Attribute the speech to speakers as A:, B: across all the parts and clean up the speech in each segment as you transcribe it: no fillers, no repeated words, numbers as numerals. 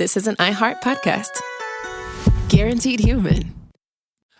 A: this is an iHeart podcast. Guaranteed human.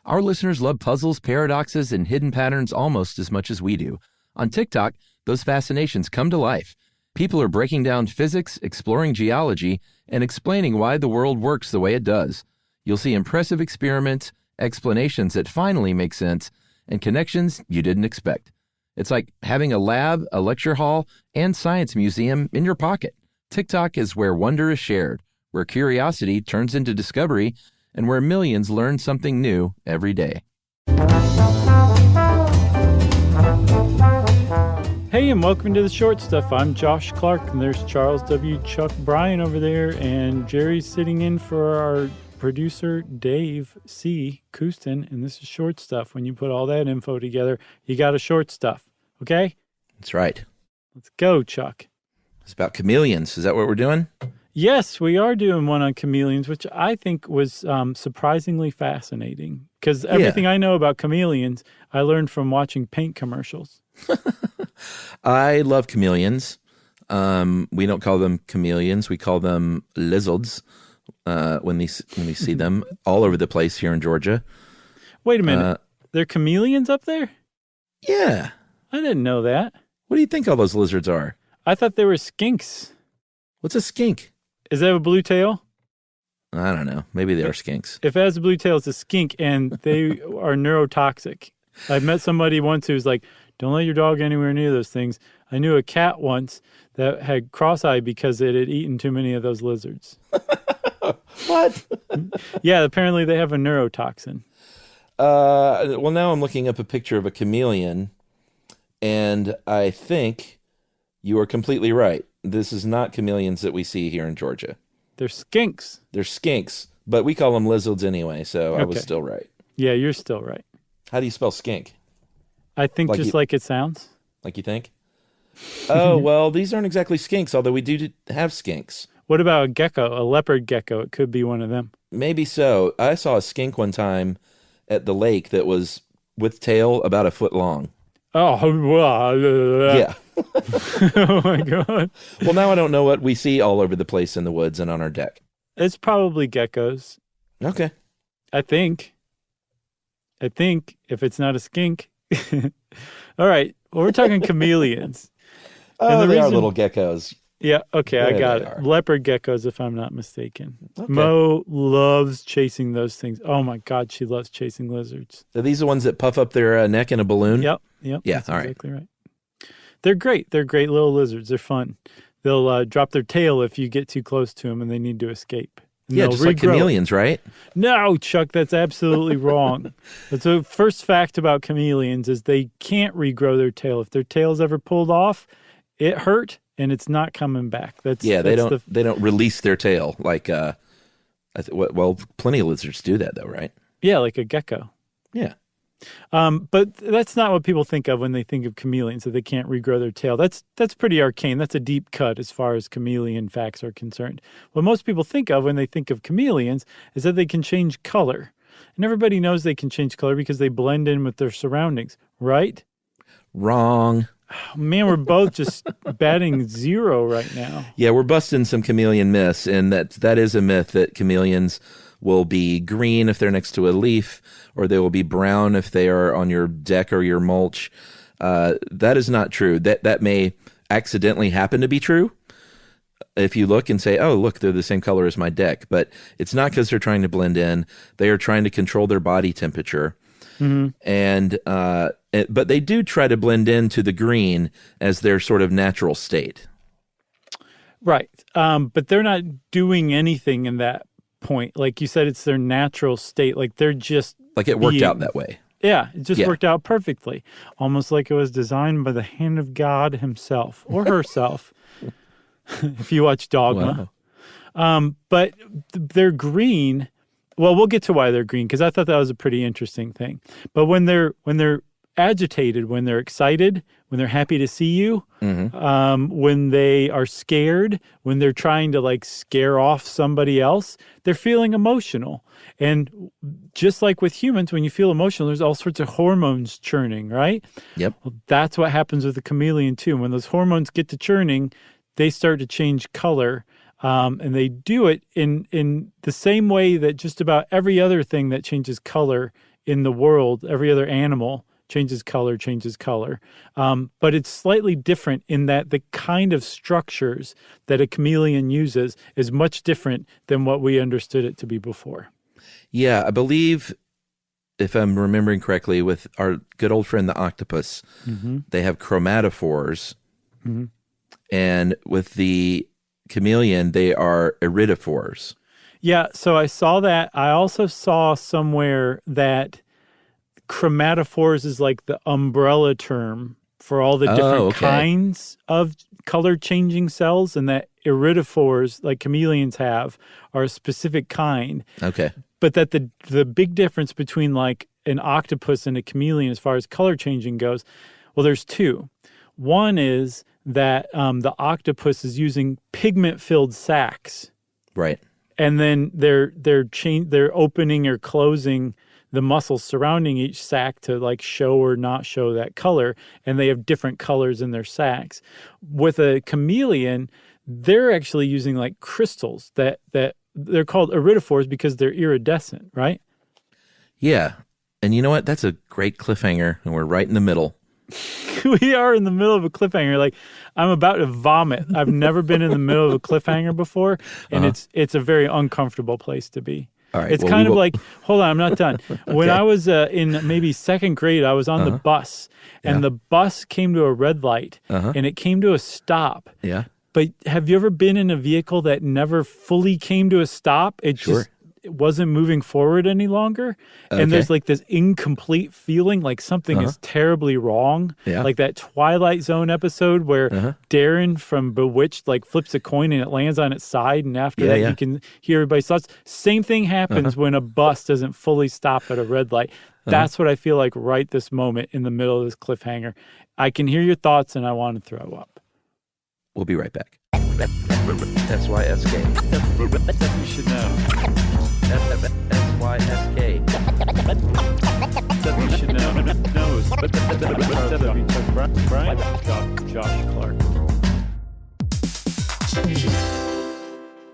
B: Our listeners love puzzles, paradoxes, and hidden patterns almost as much as we do. On TikTok, those fascinations come to life. People are breaking down physics, exploring geology, and explaining why the world works the way it does. You'll see impressive experiments, explanations that finally make sense, and connections you didn't expect. It's like having a lab, a lecture hall, and science museum in your pocket. TikTok is where wonder is shared, where curiosity turns into discovery, and where millions learn something new every day.
C: Hey, and welcome to The Short Stuff. I'm Josh Clark, and there's Charles W. Chuck Bryan over there, and Jerry's sitting in for our producer, Dave C. Kouston, and this is Short Stuff. When you put all that info together, you got a short stuff, okay?
B: That's right.
C: Let's go, Chuck.
B: It's about chameleons. Is that what we're doing?
C: Yes, we are doing one on chameleons, which I think was surprisingly fascinating, because everything I know about chameleons, I learned from watching paint commercials.
B: I love chameleons. We don't call them chameleons. We call them lizards when we see them all over the place here in Georgia.
C: Wait a minute. They're chameleons up there?
B: Yeah.
C: I didn't know that.
B: What do you think all those lizards are?
C: I thought they were skinks.
B: What's a skink?
C: Does that have a blue tail?
B: I don't know. Maybe they are skinks.
C: If it has a blue tail, it's a skink, and they are neurotoxic. I've met somebody once who's like, don't let your dog anywhere near those things. I knew a cat once that had cross-eye because it had eaten too many of those lizards.
B: What?
C: Yeah, apparently they have a neurotoxin.
B: Well, now I'm looking up a picture of a chameleon, and I think you are completely right. This is not chameleons that we see here in Georgia.
C: They're skinks.
B: They're skinks, but we call them lizards anyway, so I was still right.
C: Yeah, you're still right.
B: How do you spell skink?
C: I think like it sounds.
B: Like you think? Oh, well, these aren't exactly skinks, although we do have skinks.
C: What about a gecko, a leopard gecko? It could be one of them.
B: Maybe so. I saw a skink one time at the lake that was with tail about a foot long.
C: Oh,
B: yeah.
C: Oh, my God.
B: Well, now I don't know what we see all over the place in the woods and on our deck.
C: It's probably geckos.
B: Okay.
C: I think if it's not a skink. All right. Well, we're talking chameleons.
B: Oh, they are little geckos.
C: Yeah. Okay.
B: There
C: I got it.
B: are.
C: Leopard geckos, if I'm not mistaken.
B: Okay.
C: Mo loves chasing those things. Oh my God. She loves chasing lizards.
B: Are these the ones that puff up their neck in a balloon?
C: Yep.
B: Yeah.
C: That's
B: all right.
C: exactly right. They're great. They're great little lizards. They're fun. They'll drop their tail if you get too close to them and they need to escape. And
B: Yeah, just like chameleons, right?
C: No, Chuck, that's absolutely wrong. That's the first fact about chameleons is they can't regrow their tail. If their tail's ever pulled off, it hurt and it's not coming back. They
B: don't release their tail like well, plenty of lizards do that though, right?
C: Yeah, like a gecko.
B: Yeah.
C: But that's not what people think of when they think of chameleons, that they can't regrow their tail. That's pretty arcane. That's a deep cut as far as chameleon facts are concerned. What most people think of when they think of chameleons is that they can change color. And everybody knows they can change color because they blend in with their surroundings, right?
B: Wrong.
C: Oh, man, we're both just batting zero right now.
B: Yeah, we're busting some chameleon myths, and that is a myth that chameleons will be green if they're next to a leaf, or they will be brown if they are on your deck or your mulch. That is not true. That may accidentally happen to be true if you look and say, oh, look, they're the same color as my deck. But it's not because they're trying to blend in. They are trying to control their body temperature. Mm-hmm. But they do try to blend into the green as their sort of natural state.
C: Right. But they're not doing anything in that point. Like you said, it's their natural state. Like they're just
B: like it worked out that way.
C: Yeah, it just worked out perfectly. Almost like it was designed by the hand of God himself or herself. If you watch Dogma. Wow. But they're green. Well, we'll get to why they're green because I thought that was a pretty interesting thing. But when they're agitated, when they're excited, when they're happy to see you, when they are scared, when they're trying to like scare off somebody else, they're feeling emotional. And just like with humans, when you feel emotional, there's all sorts of hormones churning, right?
B: Yep.
C: Well, that's what happens with the chameleon too. When those hormones get to churning, they start to change color And they do it in the same way that just about every other thing that changes color in the world, every other animal changes color. But it's slightly different in that the kind of structures that a chameleon uses is much different than what we understood it to be before.
B: Yeah, I believe, if I'm remembering correctly, with our good old friend the octopus, they have chromatophores. And with the chameleon, they are iridophores.
C: Yeah, so I saw that. I also saw somewhere that chromatophores is like the umbrella term for all the different kinds of color-changing cells, and that iridophores, like chameleons have, are a specific kind.
B: Okay.
C: But that the big difference between like an octopus and a chameleon as far as color changing goes, well, there's two. One is that the octopus is using pigment-filled sacs.
B: Right.
C: And then they're opening or closing the muscles surrounding each sac to like show or not show that color, and they have different colors in their sacs. With a chameleon, they're actually using like crystals that they're called iridophores because they're iridescent, right?
B: Yeah. And you know what? That's a great cliffhanger, and we're right in the middle.
C: We are in the middle of a cliffhanger. Like, I'm about to vomit. I've never been in the middle of a cliffhanger before, and it's a very uncomfortable place to be.
B: All right,
C: it's kind of like, hold on, I'm not done. When I was in maybe second grade, I was on the bus, and the bus came to a red light, and it came to a stop.
B: Yeah.
C: But have you ever been in a vehicle that never fully came to a stop? It wasn't moving forward any longer. And there's like this incomplete feeling like something is terribly wrong.
B: Yeah.
C: Like that Twilight Zone episode where Darren from Bewitched like flips a coin and it lands on its side. And after that, you can hear everybody's thoughts. Same thing happens when a bus doesn't fully stop at a red light. That's what I feel like right this moment in the middle of this cliffhanger. I can hear your thoughts and I want to throw up.
B: We'll be right back. SYSK.
C: You should know.
B: SYSK.
C: You should know. Brian? Josh Clark.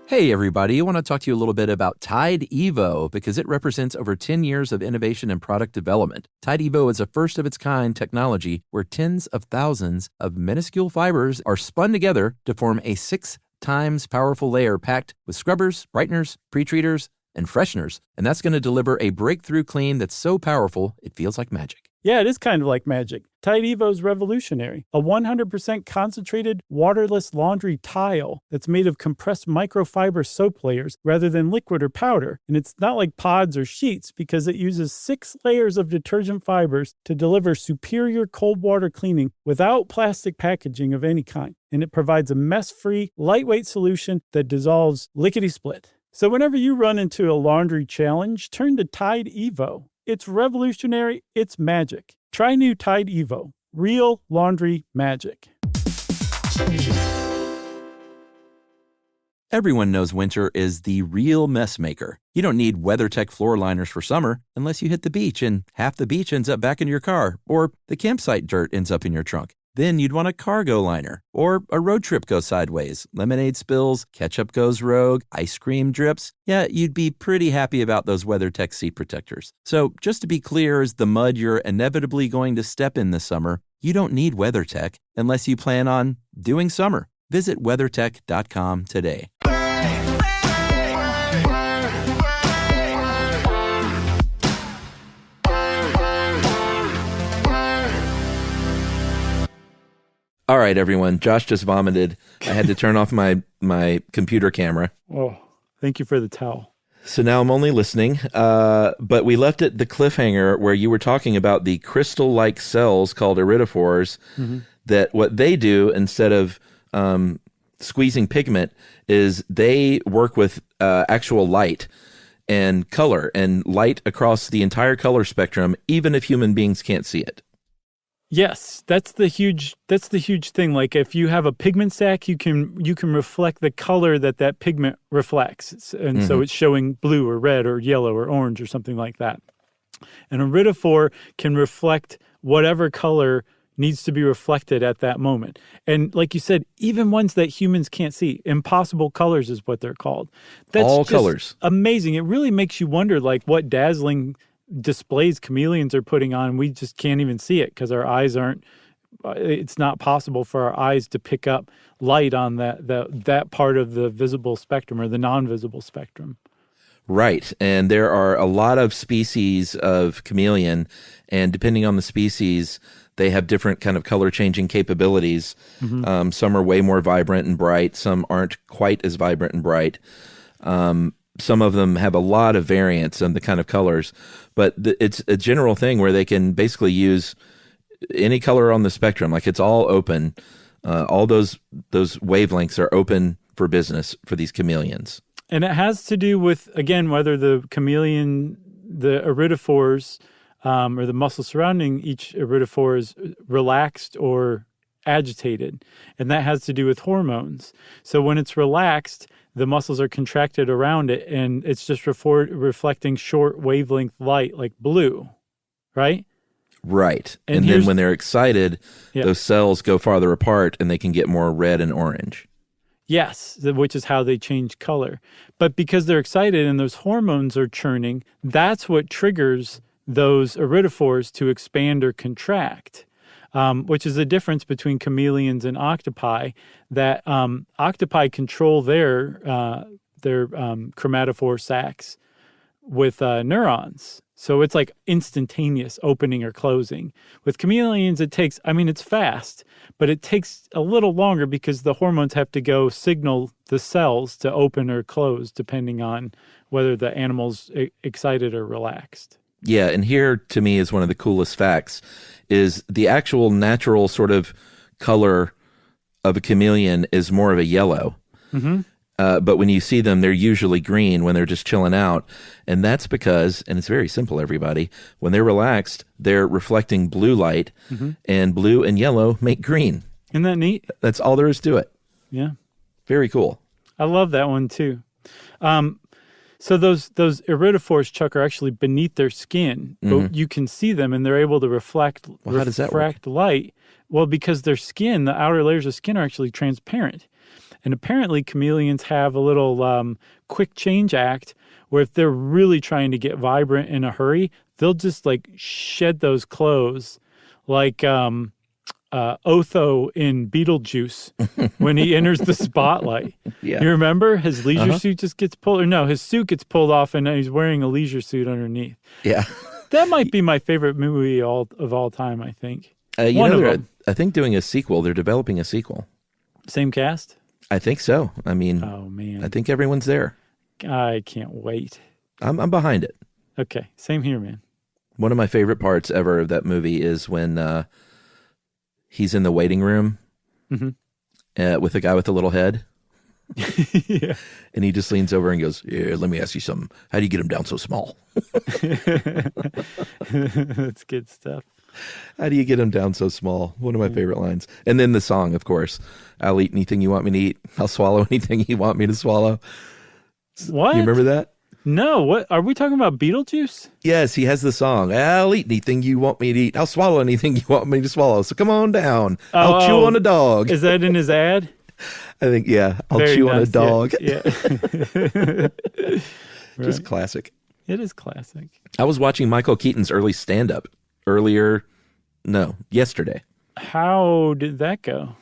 B: Hey, everybody. I want to talk to you a little bit about Tide Evo because it represents over 10 years of innovation and product development. Tide Evo is a first-of-its-kind technology where tens of thousands of minuscule fibers are spun together to form a 6 times powerful layer packed with scrubbers, brighteners, pre-treaters, and fresheners. And that's going to deliver a breakthrough clean that's so powerful, it feels like magic.
C: Yeah, it is kind of like magic. Tide Evo is revolutionary. A 100% concentrated, waterless laundry tile that's made of compressed microfiber soap layers rather than liquid or powder. And it's not like pods or sheets because it uses 6 layers of detergent fibers to deliver superior cold water cleaning without plastic packaging of any kind. And it provides a mess-free, lightweight solution that dissolves lickety-split. So whenever you run into a laundry challenge, turn to Tide Evo. It's revolutionary. It's magic. Try new Tide Evo. Real laundry magic.
B: Everyone knows winter is the real mess maker. You don't need WeatherTech floor liners for summer unless you hit the beach and half the beach ends up back in your car, or the campsite dirt ends up in your trunk. Then you'd want a cargo liner, or a road trip goes sideways, lemonade spills, ketchup goes rogue, ice cream drips. Yeah, you'd be pretty happy about those WeatherTech seat protectors. So just to be clear, as the mud you're inevitably going to step in this summer, you don't need WeatherTech unless you plan on doing summer. Visit WeatherTech.com today. All right, everyone. Josh just vomited. I had to turn off my computer camera.
C: Oh, thank you for the towel.
B: So now I'm only listening. But we left it the cliffhanger where you were talking about the crystal-like cells called iridophores, that what they do instead of squeezing pigment is they work with actual light and color and light across the entire color spectrum, even if human beings can't see it.
C: Yes, that's the huge thing. Like if you have a pigment sac, you can reflect the color that pigment reflects. And so it's showing blue or red or yellow or orange or something like that. An iridophore can reflect whatever color needs to be reflected at that moment. And like you said, even ones that humans can't see, impossible colors is what they're called. That's
B: all
C: just
B: colors.
C: Amazing. It really makes you wonder, like, what dazzling displays chameleons are putting on. We just can't even see it because our eyes aren't. It's not possible for our eyes to pick up light on that part of the visible spectrum or the non-visible spectrum.
B: Right. And there are a lot of species of chameleon, and depending on the species, they have different kind of color changing capabilities. Some are way more vibrant and bright. Some aren't quite as vibrant and bright. Some of them have a lot of variance in the kind of colors, but it's a general thing where they can basically use any color on the spectrum. Like, it's all open. All those wavelengths are open for business for these chameleons.
C: And it has to do with, again, whether the chameleon, the iridophores, or the muscle surrounding each iridophore is relaxed or agitated. And that has to do with hormones. So when it's relaxed, the muscles are contracted around it, and it's just reflecting short wavelength light like blue, right?
B: Right. And then when they're excited, those cells go farther apart and they can get more red and orange.
C: Yes, which is how they change color. But because they're excited and those hormones are churning, that's what triggers those iridophores to expand or contract, which is the difference between chameleons and octopi, that octopi control their chromatophore sacs with neurons. So it's like instantaneous opening or closing. With chameleons, it's fast, but it takes a little longer because the hormones have to go signal the cells to open or close depending on whether the animal's excited or relaxed.
B: Yeah, and here to me is one of the coolest facts is the actual natural sort of color of a chameleon is more of a yellow. Mm-hmm. But when you see them, they're usually green when they're just chilling out. And that's because, and it's very simple, everybody, when they're relaxed, they're reflecting blue light, and blue and yellow make green.
C: Isn't that neat?
B: That's all there is to it.
C: Yeah.
B: Very cool.
C: I love that one too. So those iridophores, Chuck, are actually beneath their skin, but you can see them and they're able to reflect
B: how does that work?
C: Light. Well, because their skin, the outer layers of skin, are actually transparent. And apparently chameleons have a little quick change act where if they're really trying to get vibrant in a hurry, they'll just like shed those clothes like Otho in Beetlejuice when he enters the spotlight. Yeah. You remember? His leisure suit just gets pulled, or no, his suit gets pulled off and he's wearing a leisure suit underneath.
B: Yeah.
C: That might be my favorite movie of all time, I think.
B: I think doing a sequel, they're developing a sequel.
C: Same cast?
B: I think so. I mean,
C: oh man,
B: I think everyone's there.
C: I can't wait.
B: I'm behind it.
C: Okay, same here, man.
B: One of my favorite parts ever of that movie is when he's in the waiting room with the guy with the little head.
C: Yeah.
B: And he just leans over and goes, "Yeah, let me ask you something. How do you get him down so small?"
C: That's good stuff.
B: How do you get him down so small? One of my favorite lines. And then the song, of course. I'll eat anything you want me to eat. I'll swallow anything you want me to swallow.
C: What?
B: You remember that?
C: No. What? Are we talking about Beetlejuice?
B: Yes, he has the song. I'll eat anything you want me to eat. I'll swallow anything you want me to swallow. So come on down. I'll chew on a dog.
C: Is that in his ad?
B: I think, yeah. I'll
C: Very
B: chew
C: nice.
B: on a dog.
C: Yeah.
B: Just classic.
C: It is classic.
B: I was watching Michael Keaton's early stand-up yesterday.
C: How did that go?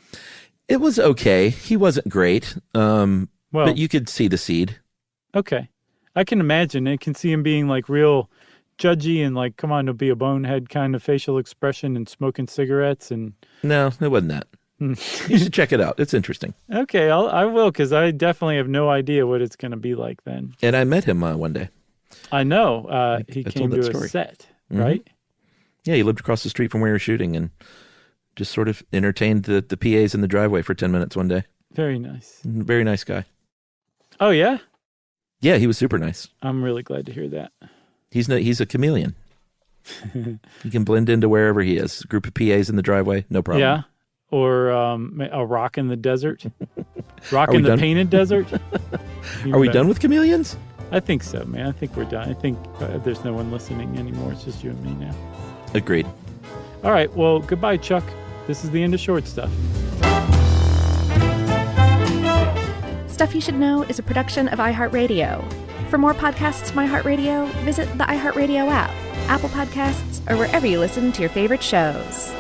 B: It was okay. He wasn't great, but you could see the seed.
C: Okay. I can imagine. I can see him being like real judgy and like, come on, to be a bonehead kind of facial expression and smoking cigarettes. And
B: no, it wasn't that. You should check it out. It's interesting.
C: Okay, I will, because I definitely have no idea what it's going to be like then.
B: And I met him one day.
C: I know. He came to a set, right?
B: Yeah, he lived across the street from where we were shooting and just sort of entertained the PAs in the driveway for 10 minutes one day.
C: Very nice.
B: Very nice guy.
C: Oh, yeah?
B: Yeah, he was super nice.
C: I'm really glad to hear that.
B: He's a chameleon. He can blend into wherever he is. A group of PAs in the driveway, no problem.
C: Yeah. Or a rock in the desert. Rock in the painted desert.
B: Are we done with chameleons?
C: I think so, man. I think we're done. I think there's no one listening anymore. It's just you and me now.
B: Agreed.
C: All right. Well, goodbye, Chuck. this is the end of Short Stuff.
D: Stuff You Should Know is a production of iHeartRadio. For more podcasts from iHeartRadio, visit the iHeartRadio app, Apple Podcasts, or wherever you listen to your favorite shows.